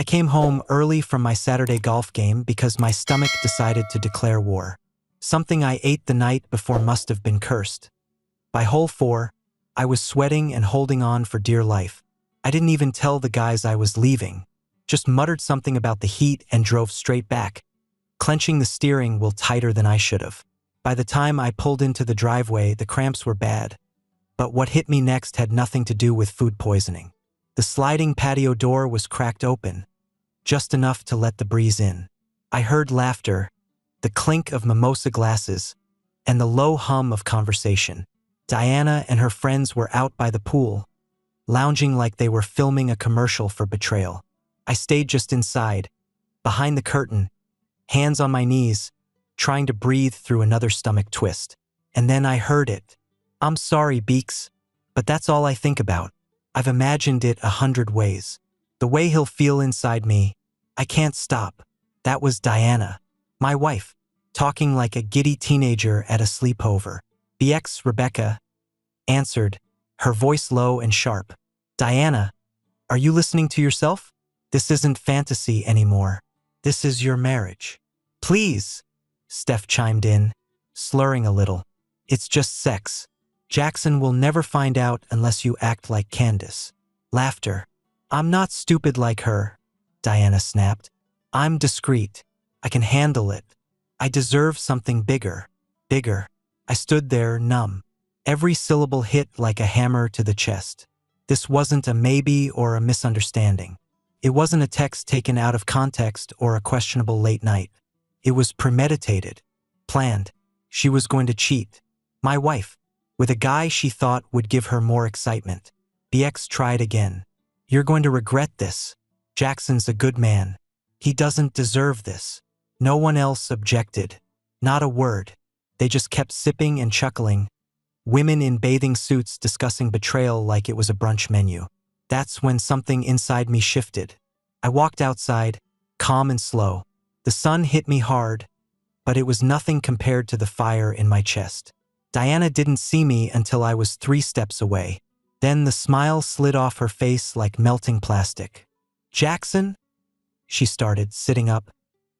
I came home early from my Saturday golf game because my stomach decided to declare war. Something I ate the night before must have been cursed. By hole 4, I was sweating and holding on for dear life. I didn't even tell the guys I was leaving. Just muttered something about the heat and drove straight back, clenching the steering wheel tighter than I should have. By the time I pulled into the driveway, the cramps were bad. But what hit me next had nothing to do with food poisoning. The sliding patio door was cracked open, just enough to let the breeze in. I heard laughter, the clink of mimosa glasses, and the low hum of conversation. Diana and her friends were out by the pool, lounging like they were filming a commercial for Betrayal. I stayed just inside, behind the curtain, hands on my knees, trying to breathe through another stomach twist. And then I heard it. "I'm sorry, Beeks, but that's all I think about. I've imagined it 100 ways. The way he'll feel inside me, I can't stop." That was Diana, my wife, talking like a giddy teenager at a sleepover. BX Rebecca answered, her voice low and sharp. "Diana, are you listening to yourself? This isn't fantasy anymore. This is your marriage." "Please," Steph chimed in, slurring a little. "It's just sex. Jackson will never find out unless you act like Candace." Laughter. "I'm not stupid like her," Diana snapped. "I'm discreet. I can handle it. I deserve something bigger. Bigger." I stood there, numb. Every syllable hit like a hammer to the chest. This wasn't a maybe or a misunderstanding. It wasn't a text taken out of context or a questionable late night. It was premeditated, planned. She was going to cheat. My wife, with a guy she thought would give her more excitement. BX tried again. "You're going to regret this. Jackson's a good man. He doesn't deserve this." No one else objected. Not a word. They just kept sipping and chuckling. Women in bathing suits discussing betrayal like it was a brunch menu. That's when something inside me shifted. I walked outside, calm and slow. The sun hit me hard, but it was nothing compared to the fire in my chest. Diana didn't see me until I was 3 steps away. Then the smile slid off her face like melting plastic. "Jackson?" she started, sitting up,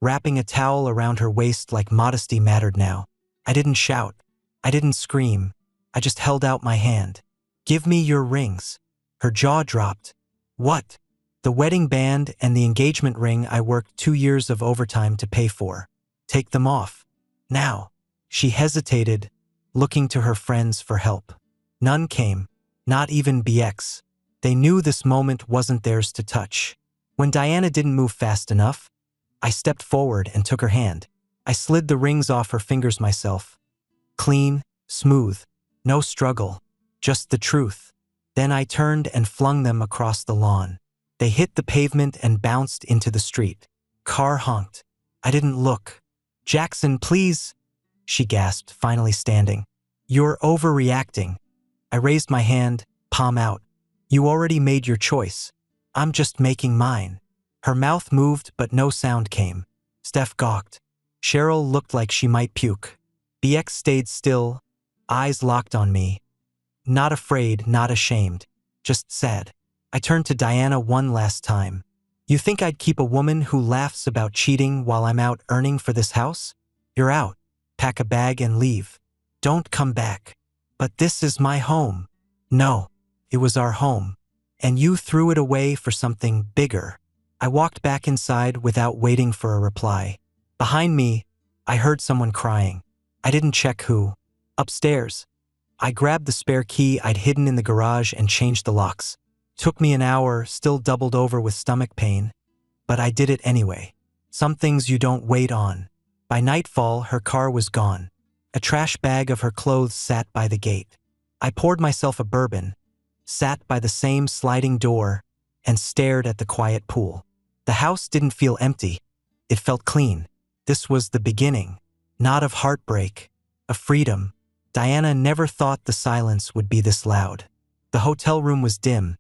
wrapping a towel around her waist like modesty mattered now. I didn't shout. I didn't scream. I just held out my hand. "Give me your rings." Her jaw dropped. "What?" "The wedding band and the engagement ring I worked 2 years of overtime to pay for. Take them off. Now." She hesitated, looking to her friends for help. None came, not even BX. They knew this moment wasn't theirs to touch. When Diana didn't move fast enough, I stepped forward and took her hand. I slid the rings off her fingers myself. Clean, smooth, no struggle, just the truth. Then I turned and flung them across the lawn. They hit the pavement and bounced into the street. Car honked. I didn't look. "Jackson, please," she gasped, finally standing. "You're overreacting." I raised my hand, palm out. "You already made your choice. I'm just making mine." Her mouth moved, but no sound came. Steph gawked. Cheryl looked like she might puke. BX stayed still, eyes locked on me. Not afraid, not ashamed, just sad. I turned to Diana one last time. "You think I'd keep a woman who laughs about cheating while I'm out earning for this house? You're out. Pack a bag and leave. Don't come back." "But this is my home." "No, it was our home. And you threw it away for something bigger." I walked back inside without waiting for a reply. Behind me, I heard someone crying. I didn't check who. Upstairs. I grabbed the spare key I'd hidden in the garage and changed the locks. Took me an hour, still doubled over with stomach pain. But I did it anyway. Some things you don't wait on. By nightfall, her car was gone. A trash bag of her clothes sat by the gate. I poured myself a bourbon, sat by the same sliding door, and stared at the quiet pool. The house didn't feel empty. It felt clean. This was the beginning, not of heartbreak, of freedom. Diana never thought the silence would be this loud. The hotel room was dim,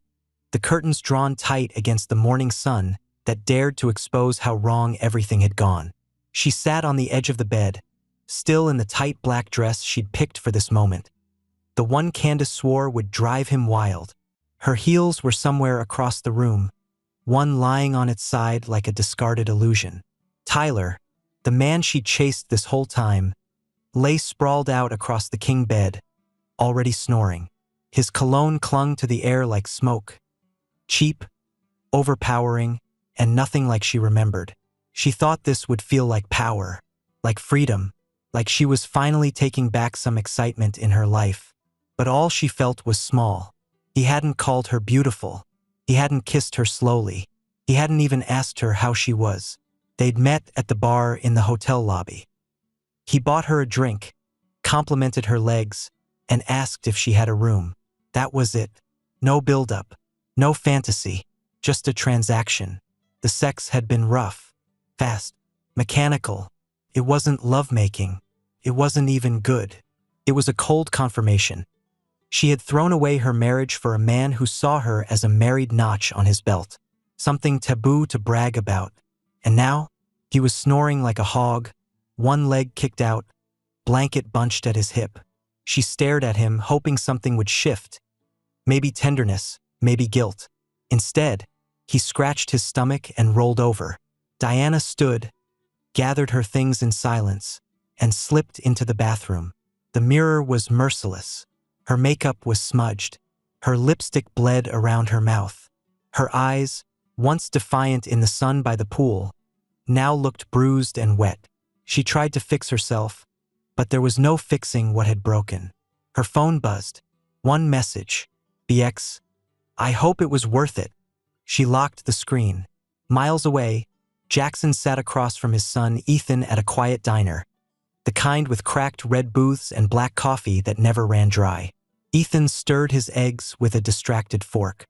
the curtains drawn tight against the morning sun that dared to expose how wrong everything had gone. She sat on the edge of the bed, still in the tight black dress she'd picked for this moment. The one Candace swore would drive him wild. Her heels were somewhere across the room, one lying on its side like a discarded illusion. Tyler, the man she chased this whole time, lay sprawled out across the king bed, already snoring. His cologne clung to the air like smoke. Cheap, overpowering, and nothing like she remembered. She thought this would feel like power, like freedom, like she was finally taking back some excitement in her life. But all she felt was small. He hadn't called her beautiful. He hadn't kissed her slowly. He hadn't even asked her how she was. They'd met at the bar in the hotel lobby. He bought her a drink, complimented her legs, and asked if she had a room. That was it. No build-up, no fantasy, just a transaction. The sex had been rough, fast, mechanical. It wasn't lovemaking. It wasn't even good. It was a cold confirmation. She had thrown away her marriage for a man who saw her as a married notch on his belt, something taboo to brag about. And now, he was snoring like a hog, one leg kicked out, blanket bunched at his hip. She stared at him, hoping something would shift. Maybe tenderness, maybe guilt. Instead, he scratched his stomach and rolled over. Diana stood, gathered her things in silence, and slipped into the bathroom. The mirror was merciless. Her makeup was smudged. Her lipstick bled around her mouth. Her eyes, once defiant in the sun by the pool, now looked bruised and wet. She tried to fix herself, but there was no fixing what had broken. Her phone buzzed. One message. BX. I hope it was worth it. She locked the screen. Miles away, Jackson sat across from his son Ethan at a quiet diner, the kind with cracked red booths and black coffee that never ran dry. Ethan stirred his eggs with a distracted fork.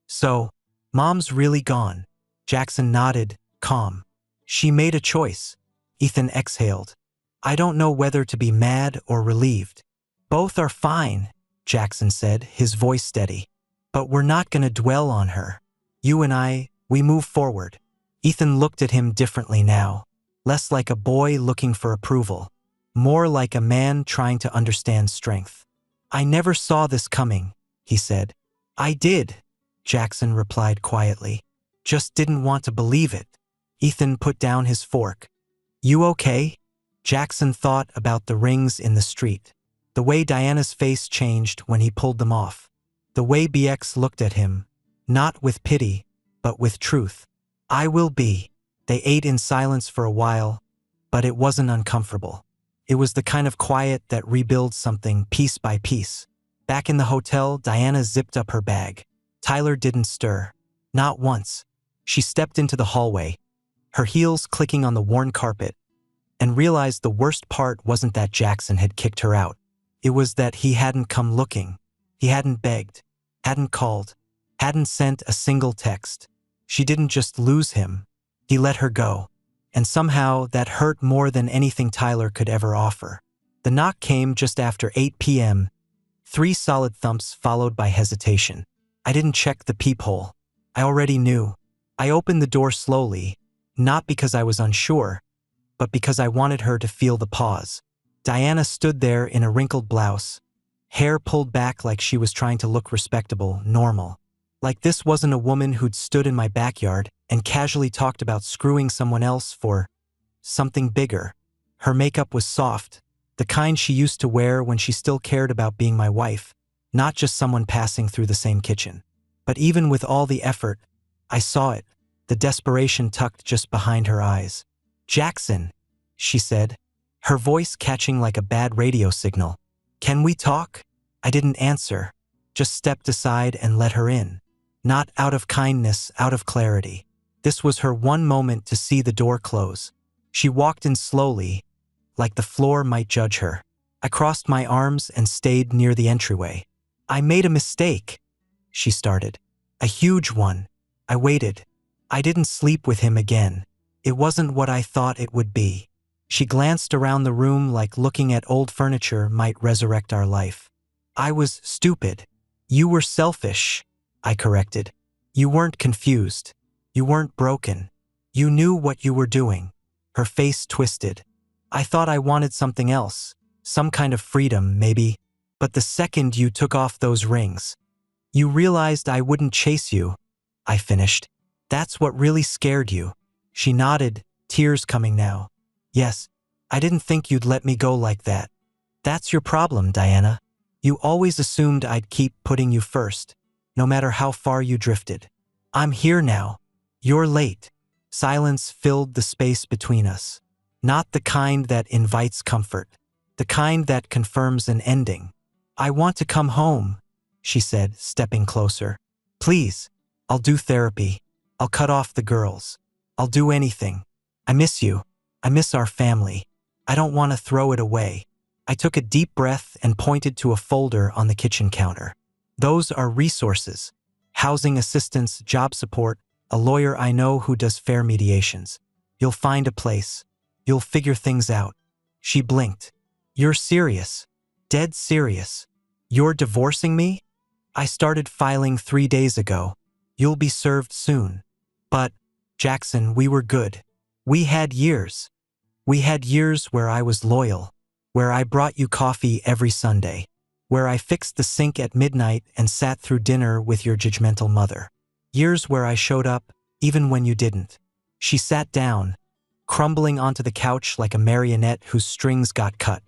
So, Mom's really gone. Jackson nodded, calm. She made a choice. Ethan exhaled. I don't know whether to be mad or relieved. Both are fine, Jackson said, his voice steady. But we're not going to dwell on her. You and I, we move forward. Ethan looked at him differently now, less like a boy looking for approval, more like a man trying to understand strength. I never saw this coming, he said. I did, Jackson replied quietly. Just didn't want to believe it. Ethan put down his fork. You okay? Jackson thought about the rings in the street, the way Diana's face changed when he pulled them off, the way BX looked at him, not with pity, but with truth. I will be. They ate in silence for a while, but it wasn't uncomfortable. It was the kind of quiet that rebuilds something piece by piece. Back in the hotel, Diana zipped up her bag. Tyler didn't stir. Not once. She stepped into the hallway, her heels clicking on the worn carpet, and realized the worst part wasn't that Jackson had kicked her out. It was that he hadn't come looking. He hadn't begged, hadn't called, hadn't sent a single text. She didn't just lose him. He let her go. And somehow that hurt more than anything Tyler could ever offer. The knock came just after 8 p.m., 3 solid thumps followed by hesitation. I didn't check the peephole. I already knew. I opened the door slowly, not because I was unsure, but because I wanted her to feel the pause. Diana stood there in a wrinkled blouse, hair pulled back like she was trying to look respectable, normal. Like this wasn't a woman who'd stood in my backyard and casually talked about screwing someone else for something bigger. Her makeup was soft, the kind she used to wear when she still cared about being my wife, not just someone passing through the same kitchen. But even with all the effort, I saw it, the desperation tucked just behind her eyes. Jackson, she said, her voice catching like a bad radio signal. Can we talk? I didn't answer, just stepped aside and let her in. Not out of kindness, out of clarity. This was her one moment to see the door close. She walked in slowly, like the floor might judge her. I crossed my arms and stayed near the entryway. I made a mistake, she started. A huge one. I waited. I didn't sleep with him again. It wasn't what I thought it would be. She glanced around the room like looking at old furniture might resurrect our life. I was stupid. You were selfish, I corrected. You weren't confused. You weren't broken. You knew what you were doing. Her face twisted. I thought I wanted something else, some kind of freedom, maybe. But the second you took off those rings, you realized I wouldn't chase you, I finished. That's what really scared you. She nodded, tears coming now. Yes, I didn't think you'd let me go like that. That's your problem, Diana. You always assumed I'd keep putting you first, no matter how far you drifted. I'm here now. You're late. Silence filled the space between us. Not the kind that invites comfort. The kind that confirms an ending. I want to come home, she said, stepping closer. Please, I'll do therapy. I'll cut off the girls. I'll do anything. I miss you. I miss our family. I don't want to throw it away. I took a deep breath and pointed to a folder on the kitchen counter. Those are resources. Housing assistance, job support, a lawyer I know who does fair mediations. You'll find a place. You'll figure things out. She blinked. You're serious. Dead serious. You're divorcing me? I started filing 3 days ago. You'll be served soon. But, Jackson, we were good. We had years. We had years where I was loyal, where I brought you coffee every Sunday, where I fixed the sink at midnight and sat through dinner with your judgmental mother. Years where I showed up, even when you didn't. She sat down, crumbling onto the couch like a marionette whose strings got cut.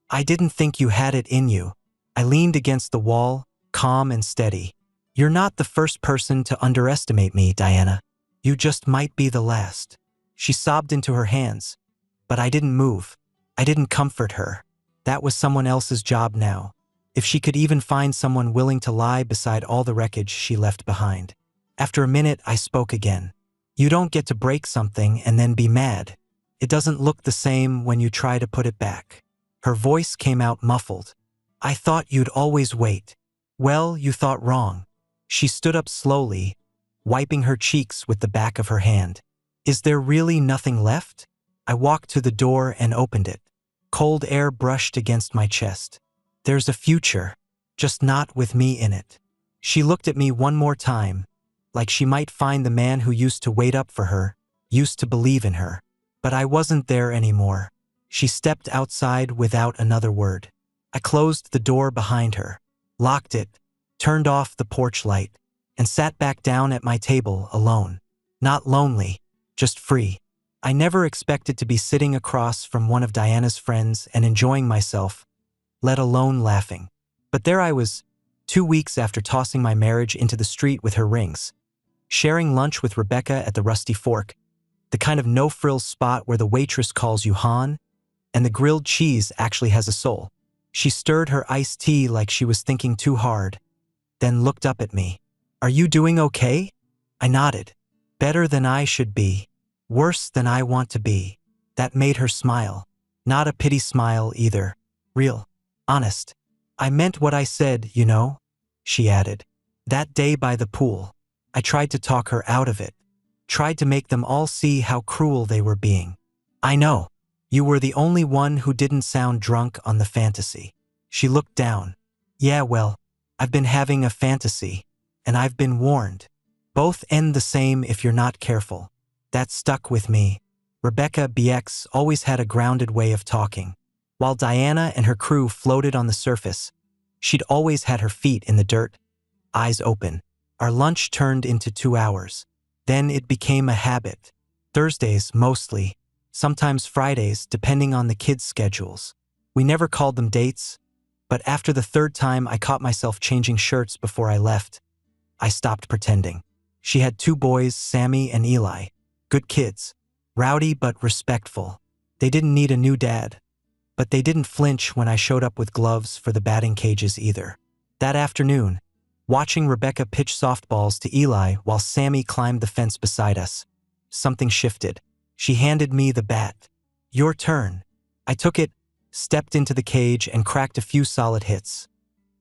I didn't think you had it in you. I leaned against the wall, calm and steady. You're not the first person to underestimate me, Diana. You just might be the last. She sobbed into her hands. But I didn't move. I didn't comfort her. That was someone else's job now. If she could even find someone willing to lie beside all the wreckage she left behind. After a minute, I spoke again. You don't get to break something and then be mad. It doesn't look the same when you try to put it back. Her voice came out muffled. I thought you'd always wait. Well, you thought wrong. She stood up slowly, wiping her cheeks with the back of her hand. Is there really nothing left? I walked to the door and opened it. Cold air brushed against my chest. There's a future, just not with me in it. She looked at me one more time, like she might find the man who used to wait up for her, used to believe in her. But I wasn't there anymore. She stepped outside without another word. I closed the door behind her, locked it, turned off the porch light, and sat back down at my table alone. Not lonely, just free. I never expected to be sitting across from one of Diana's friends and enjoying myself, let alone laughing. But there I was, 2 weeks after tossing my marriage into the street with her rings, sharing lunch with Rebecca at the Rusty Fork, the kind of no-frills spot where the waitress calls you Han, and the grilled cheese actually has a soul. She stirred her iced tea like she was thinking too hard, then looked up at me. Are you doing okay? I nodded. Better than I should be. Worse than I want to be. That made her smile. Not a pity smile either. Real. Honest. I meant what I said, you know, she added. That day by the pool, I tried to talk her out of it. Tried to make them all see how cruel they were being. I know. You were the only one who didn't sound drunk on the fantasy. She looked down. Yeah, well, I've been having a fantasy, and I've been warned. Both end the same if you're not careful. That stuck with me. Rebecca BX always had a grounded way of talking. While Diana and her crew floated on the surface, she'd always had her feet in the dirt, eyes open. Our lunch turned into 2 hours. Then it became a habit. Thursdays, mostly. Sometimes Fridays, depending on the kids' schedules. We never called them dates, but after the 3rd time I caught myself changing shirts before I left, I stopped pretending. She had 2 boys, Sammy and Eli. Good kids. Rowdy but respectful. They didn't need a new dad. But they didn't flinch when I showed up with gloves for the batting cages either. That afternoon, watching Rebecca pitch softballs to Eli while Sammy climbed the fence beside us, something shifted. She handed me the bat. Your turn. I took it, stepped into the cage, and cracked a few solid hits.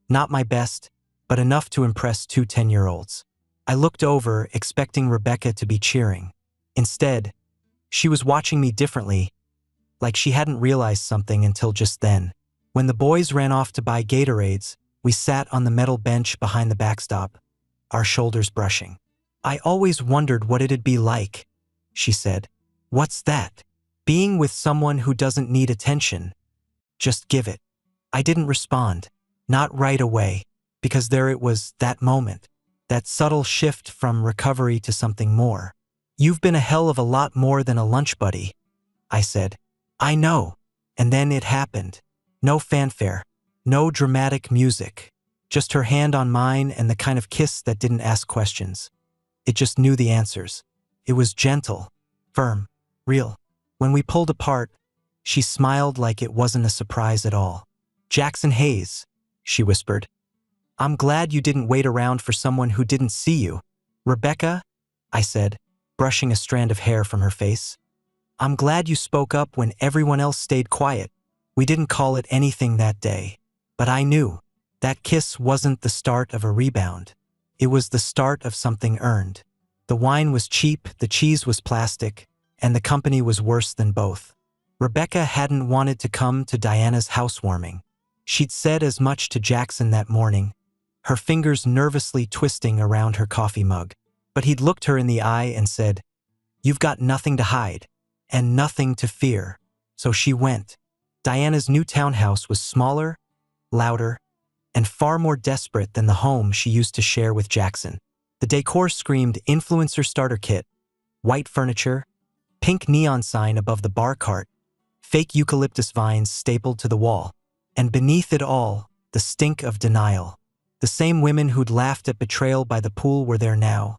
Not my best, but enough to impress 2 10-year-olds. I looked over, expecting Rebecca to be cheering. Instead, she was watching me differently, like she hadn't realized something until just then. When the boys ran off to buy Gatorades, we sat on the metal bench behind the backstop, our shoulders brushing. I always wondered what it'd be like, she said. What's that? Being with someone who doesn't need attention. Just give it. I didn't respond. Not right away, because there it was, that moment. That subtle shift from recovery to something more. "You've been a hell of a lot more than a lunch buddy," I said. "I know." And then it happened. No fanfare. No dramatic music. Just her hand on mine and the kind of kiss that didn't ask questions. It just knew the answers. It was gentle, firm, real. When we pulled apart, she smiled like it wasn't a surprise at all. "Jackson Hayes," she whispered. "I'm glad you didn't wait around for someone who didn't see you." "Rebecca," I said, brushing a strand of hair from her face. "I'm glad you spoke up when everyone else stayed quiet. We didn't call it anything that day. But I knew. That kiss wasn't the start of a rebound. It was the start of something earned. The wine was cheap, the cheese was plastic, and the company was worse than both." Rebecca hadn't wanted to come to Diana's housewarming. She'd said as much to Jackson that morning, her fingers nervously twisting around her coffee mug. But he'd looked her in the eye and said, "You've got nothing to hide, and nothing to fear." So she went. Diana's new townhouse was smaller, louder, and far more desperate than the home she used to share with Jackson. The decor screamed influencer starter kit, white furniture, pink neon sign above the bar cart, fake eucalyptus vines stapled to the wall, and beneath it all, the stink of denial. The same women who'd laughed at betrayal by the pool were there now,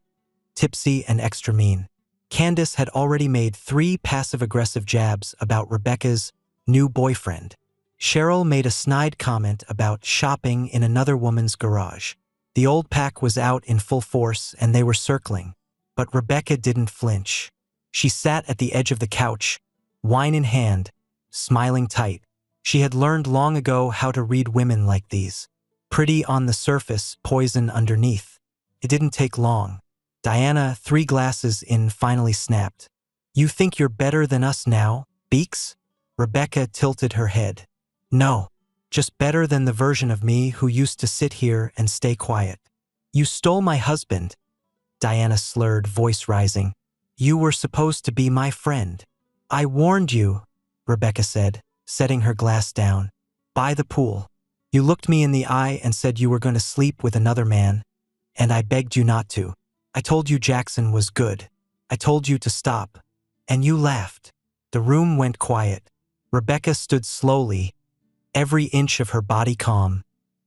tipsy and extra mean. Candace had already made 3 passive-aggressive jabs about Rebecca's new boyfriend. Cheryl made a snide comment about shopping in another woman's garage. The old pack was out in full force and they were circling, but Rebecca didn't flinch. She sat at the edge of the couch, wine in hand, smiling tight. She had learned long ago how to read women like these. Pretty on the surface, poison underneath. It didn't take long. Diana, 3 glasses in, finally snapped. "You think you're better than us now, Beaks?" Rebecca tilted her head. "No, just better than the version of me who used to sit here and stay quiet." "You stole my husband," Diana slurred, voice rising. "You were supposed to be my friend." "I warned you," Rebecca said, setting her glass down. "By the pool. You looked me in the eye and said you were going to sleep with another man, and I begged you not to. I told you Jackson was good. I told you to stop, and you laughed." The room went quiet. Rebecca stood slowly, every inch of her body calm,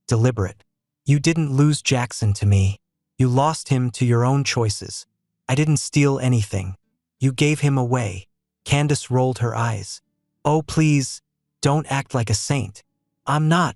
deliberate. "You didn't lose Jackson to me. You lost him to your own choices. I didn't steal anything. You gave him away." Candace rolled her eyes. "Oh, please, don't act like a saint." "I'm not,"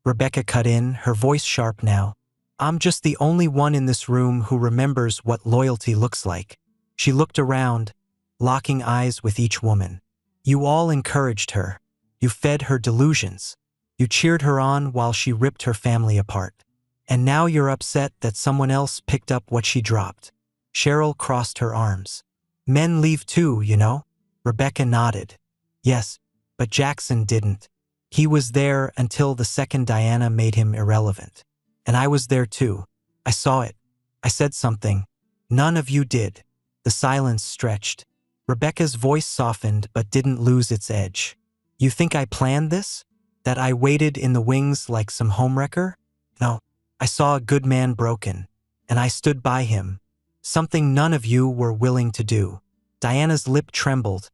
Rebecca cut in, her voice sharp now. "I'm just the only one in this room who remembers what loyalty looks like." She looked around, locking eyes with each woman. "You all encouraged her. You fed her delusions. You cheered her on while she ripped her family apart. And now you're upset that someone else picked up what she dropped." Cheryl crossed her arms. "Men leave too, you know." Rebecca nodded. "Yes, but Jackson didn't. He was there until the second Diana made him irrelevant. And I was there too. I saw it. I said something. None of you did." The silence stretched. Rebecca's voice softened but didn't lose its edge. "You think I planned this? That I waited in the wings like some homewrecker? No. I saw a good man broken, and I stood by him. Something none of you were willing to do." Diana's lip trembled,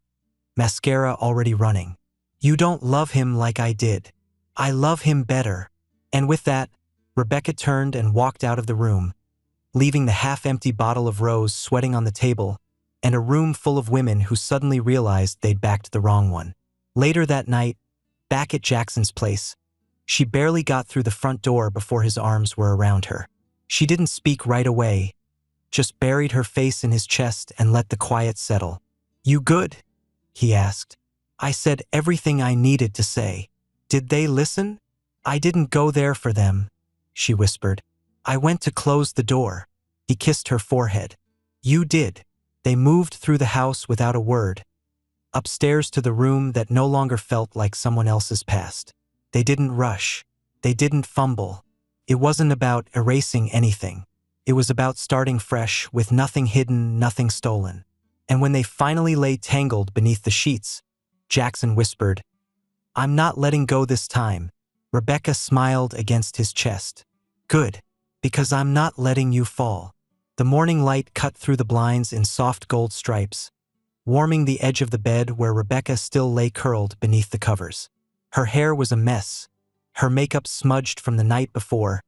mascara already running. "You don't love him like I did. I love him better." And with that, Rebecca turned and walked out of the room, leaving the half-empty bottle of rose sweating on the table and a room full of women who suddenly realized they'd backed the wrong one. Later that night, back at Jackson's place, she barely got through the front door before his arms were around her. She didn't speak right away, just buried her face in his chest and let the quiet settle. "You good?" he asked. "I said everything I needed to say. Did they listen?" "I didn't go there for them," she whispered. "I went to close the door." He kissed her forehead. "You did." They moved through the house without a word, upstairs to the room that no longer felt like someone else's past. They didn't rush. They didn't fumble. It wasn't about erasing anything. It was about starting fresh, with nothing hidden, nothing stolen. And when they finally lay tangled beneath the sheets, Jackson whispered, "I'm not letting go this time." Rebecca smiled against his chest. "Good, because I'm not letting you fall." The morning light cut through the blinds in soft gold stripes, warming the edge of the bed where Rebecca still lay curled beneath the covers. Her hair was a mess, her makeup smudged from the night before,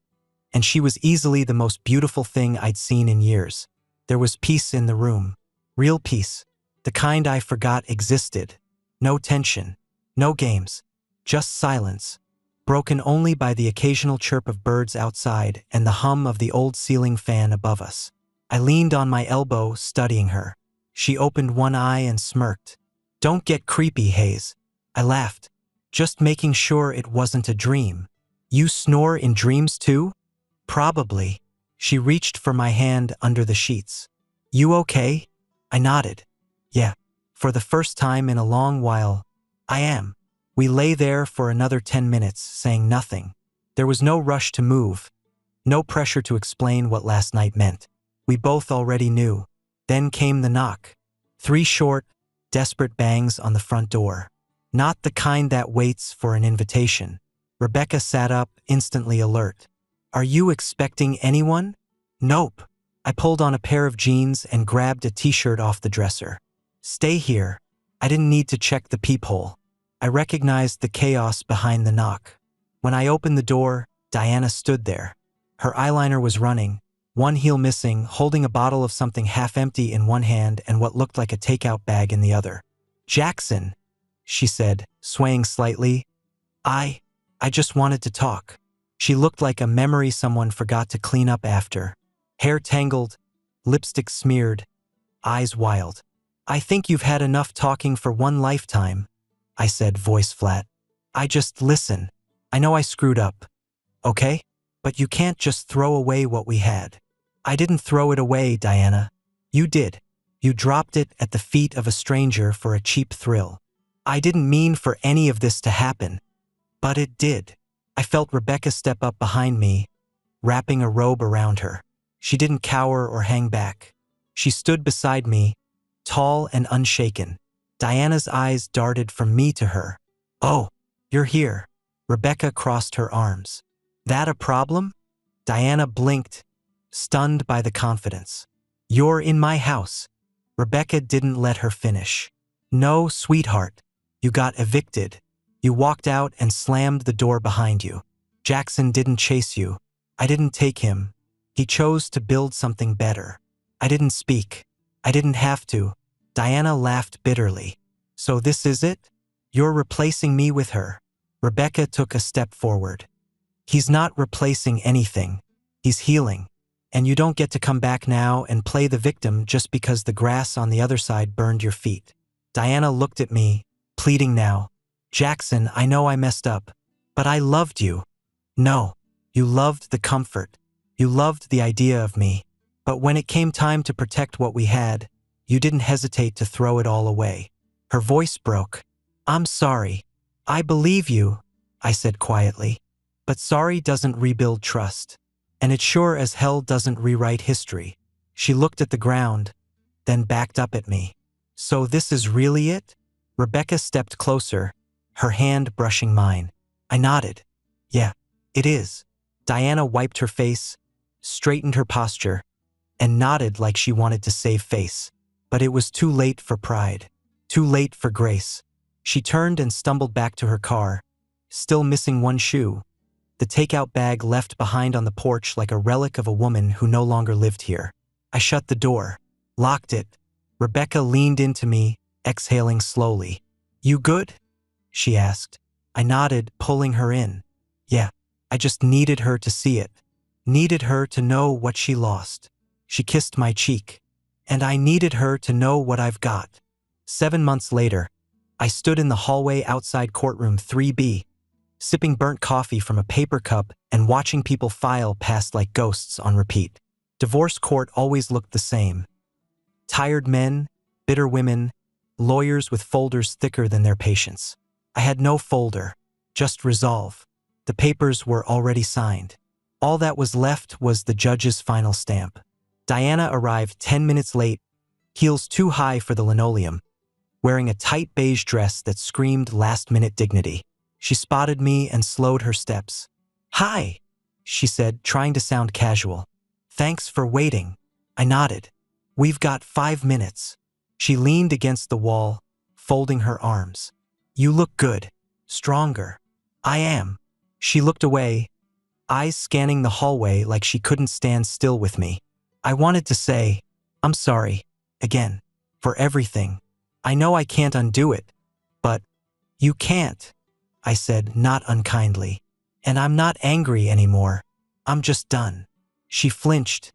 and she was easily the most beautiful thing I'd seen in years. There was peace in the room. Real peace. The kind I forgot existed. No tension. No games. Just silence, broken only by the occasional chirp of birds outside and the hum of the old ceiling fan above us. I leaned on my elbow, studying her. She opened one eye and smirked. "Don't get creepy, Hayes." I laughed, just making sure it wasn't a dream. "You snore in dreams too?" "Probably." She reached for my hand under the sheets. "You okay?" I nodded. "Yeah. For the first time in a long while, I am." We lay there for another 10 minutes, saying nothing. There was no rush to move, no pressure to explain what last night meant. We both already knew. Then came the knock. 3 short, desperate bangs on the front door. Not the kind that waits for an invitation. Rebecca sat up, instantly alert. "Are you expecting anyone?" "Nope." I pulled on a pair of jeans and grabbed a t-shirt off the dresser. "Stay here." I didn't need to check the peephole. I recognized the chaos behind the knock. When I opened the door, Diana stood there. Her eyeliner was running, one heel missing, holding a bottle of something half-empty in one hand and what looked like a takeout bag in the other. "Jackson," she said, swaying slightly. I just wanted to talk." She looked like a memory someone forgot to clean up after. Hair tangled, lipstick smeared, eyes wild. "I think you've had enough talking for one lifetime," I said, voice flat. Listen. I know I screwed up, okay? But you can't just throw away what we had." "I didn't throw it away, Diana. You did. You dropped it at the feet of a stranger for a cheap thrill." "I didn't mean for any of this to happen." "But it did." I felt Rebecca step up behind me, wrapping a robe around her. She didn't cower or hang back. She stood beside me, tall and unshaken. Diana's eyes darted from me to her. "Oh, you're here." Rebecca crossed her arms. "That a problem?" Diana blinked, stunned by the confidence. "You're in my house." Rebecca didn't let her finish. "No, sweetheart. You got evicted. You walked out and slammed the door behind you. Jackson didn't chase you. I didn't take him. He chose to build something better. I didn't speak. I didn't have to." Diana laughed bitterly. "So this is it? You're replacing me with her?" Rebecca took a step forward. "He's not replacing anything. He's healing. And you don't get to come back now and play the victim just because the grass on the other side burned your feet." Diana looked at me, pleading now. "Jackson, I know I messed up, but I loved you." "No, you loved the comfort. You loved the idea of me. But when it came time to protect what we had, you didn't hesitate to throw it all away." Her voice broke. "I'm sorry. I believe you," I said quietly. "But sorry doesn't rebuild trust. And it sure as hell doesn't rewrite history." She looked at the ground, then backed up at me. "So this is really it?" Rebecca stepped closer, her hand brushing mine. I nodded. "Yeah, it is." Diana wiped her face, straightened her posture, and nodded like she wanted to save face. But it was too late for pride. Too late for grace. She turned and stumbled back to her car, still missing one shoe, the takeout bag left behind on the porch like a relic of a woman who no longer lived here. I shut the door, locked it. Rebecca leaned into me, exhaling slowly. "You good?" she asked. I nodded, pulling her in. "Yeah, I just needed her to see it. Needed her to know what she lost." She kissed my cheek. "And I needed her to know what I've got." 7 months later, I stood in the hallway outside courtroom 3B, sipping burnt coffee from a paper cup and watching people file past like ghosts on repeat. Divorce court always looked the same. Tired men, bitter women, lawyers with folders thicker than their patience. I had no folder, just resolve. The papers were already signed. All that was left was the judge's final stamp. Diana arrived 10 minutes late, heels too high for the linoleum, wearing a tight beige dress that screamed last-minute dignity. She spotted me and slowed her steps. "Hi," she said, trying to sound casual. "Thanks for waiting." I nodded. We've got 5 minutes. She leaned against the wall, folding her arms. You look good. Stronger. I am. She looked away, eyes scanning the hallway like she couldn't stand still with me. I wanted to say, I'm sorry, again, for everything. I know I can't undo it, but you can't, I said, not unkindly. And I'm not angry anymore. I'm just done. She flinched,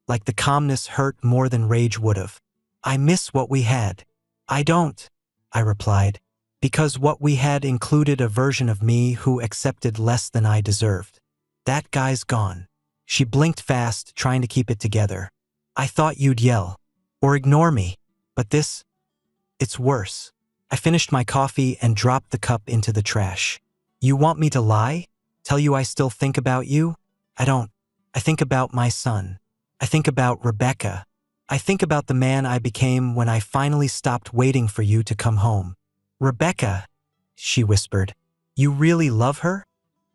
like the calmness hurt more than rage would've. I miss what we had. I don't, I replied, because what we had included a version of me who accepted less than I deserved. That guy's gone. She blinked fast, trying to keep it together. I thought you'd yell, or ignore me, but it's worse. I finished my coffee and dropped the cup into the trash. You want me to lie? Tell you I still think about you? I don't. I think about my son. I think about Rebecca. I think about the man I became when I finally stopped waiting for you to come home. Rebecca, she whispered. You really love her?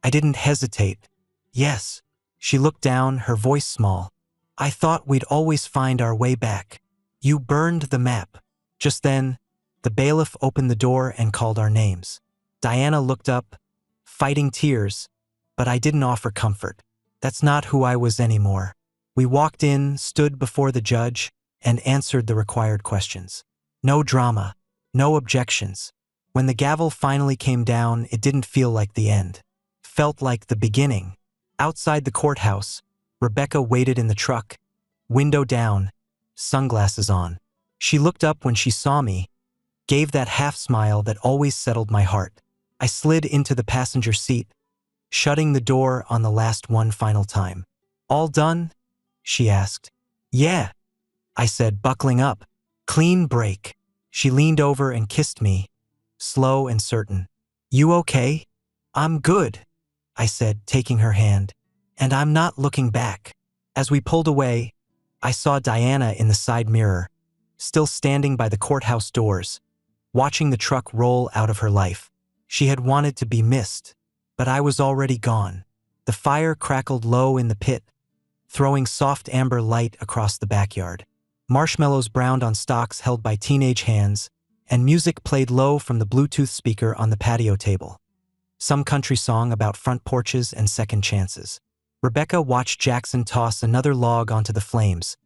I didn't hesitate. Yes. She looked down, her voice small. I thought we'd always find our way back. You burned the map. Just then, the bailiff opened the door and called our names. Diana looked up, fighting tears, but I didn't offer comfort. That's not who I was anymore. We walked in, stood before the judge, and answered the required questions. No drama, no objections. When the gavel finally came down, it didn't feel like the end. Felt like the beginning. Outside the courthouse, Rebecca waited in the truck, window down, sunglasses on. She looked up when she saw me, gave that half smile that always settled my heart. I slid into the passenger seat, shutting the door on the last one final time. All done? She asked. Yeah, I said, buckling up. Clean break. She leaned over and kissed me, slow and certain. You okay? I'm good, I said, taking her hand. And I'm not looking back. As we pulled away, I saw Diana in the side mirror, still standing by the courthouse doors, watching the truck roll out of her life. She had wanted to be missed, but I was already gone. The fire crackled low in the pit, throwing soft amber light across the backyard. Marshmallows browned on stalks held by teenage hands, and music played low from the Bluetooth speaker on the patio table. Some country song about front porches and second chances. Rebecca watched Jackson toss another log onto the flames,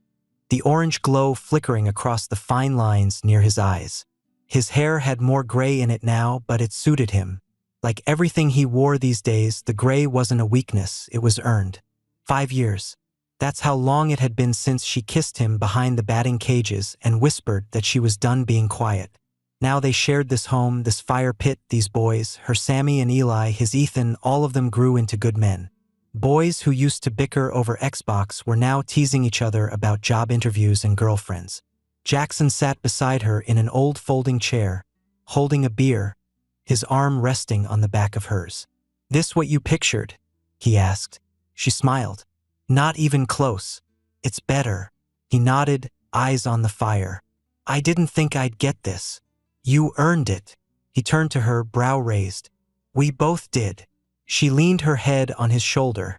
the orange glow flickering across the fine lines near his eyes. His hair had more gray in it now, but it suited him. Like everything he wore these days, the gray wasn't a weakness, it was earned. 5 years. That's how long it had been since she kissed him behind the batting cages and whispered that she was done being quiet. Now they shared this home, this fire pit, these boys, her Sammy and Eli, his Ethan, all of them grew into good men. Boys who used to bicker over Xbox were now teasing each other about job interviews and girlfriends. Jackson sat beside her in an old folding chair, holding a beer, his arm resting on the back of hers. This what you pictured? He asked. She smiled. Not even close. It's better. He nodded, eyes on the fire. I didn't think I'd get this. You earned it. He turned to her, brow raised. We both did. She leaned her head on his shoulder,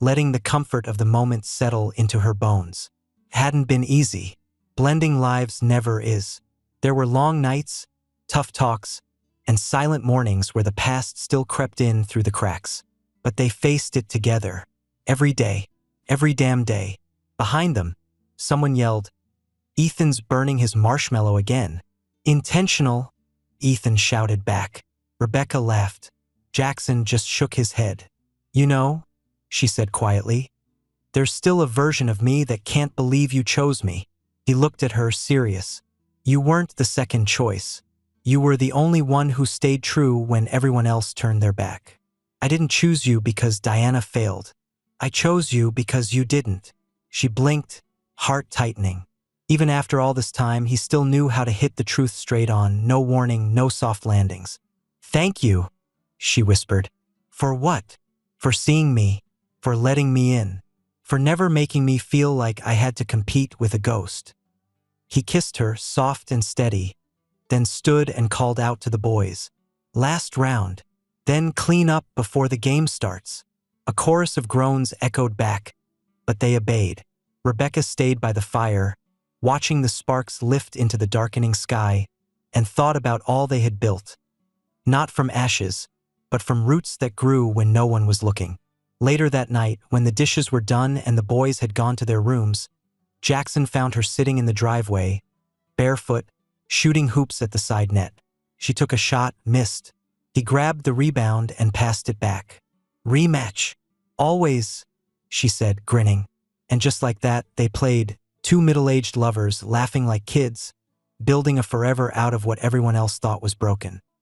letting the comfort of the moment settle into her bones. Hadn't been easy. Blending lives never is. There were long nights, tough talks, and silent mornings where the past still crept in through the cracks. But they faced it together. Every day. Every damn day. Behind them, someone yelled, Ethan's burning his marshmallow again. Intentional, Ethan shouted back. Rebecca laughed. Jackson just shook his head. You know, she said quietly, there's still a version of me that can't believe you chose me. He looked at her, serious. You weren't the second choice. You were the only one who stayed true when everyone else turned their back. I didn't choose you because Diana failed. I chose you because you didn't. She blinked, heart tightening. Even after all this time, he still knew how to hit the truth straight on, no warning, no soft landings. Thank you, she whispered. For what? For seeing me, for letting me in, for never making me feel like I had to compete with a ghost. He kissed her, soft and steady, then stood and called out to the boys. Last round, then clean up before the game starts. A chorus of groans echoed back, but they obeyed. Rebecca stayed by the fire, watching the sparks lift into the darkening sky, and thought about all they had built. Not from ashes, but from roots that grew when no one was looking. Later that night, when the dishes were done and the boys had gone to their rooms, Jackson found her sitting in the driveway, barefoot, shooting hoops at the side net. She took a shot, missed. He grabbed the rebound and passed it back. "Rematch. Always," she said, grinning. And just like that, they played, two middle-aged lovers laughing like kids, building a forever out of what everyone else thought was broken.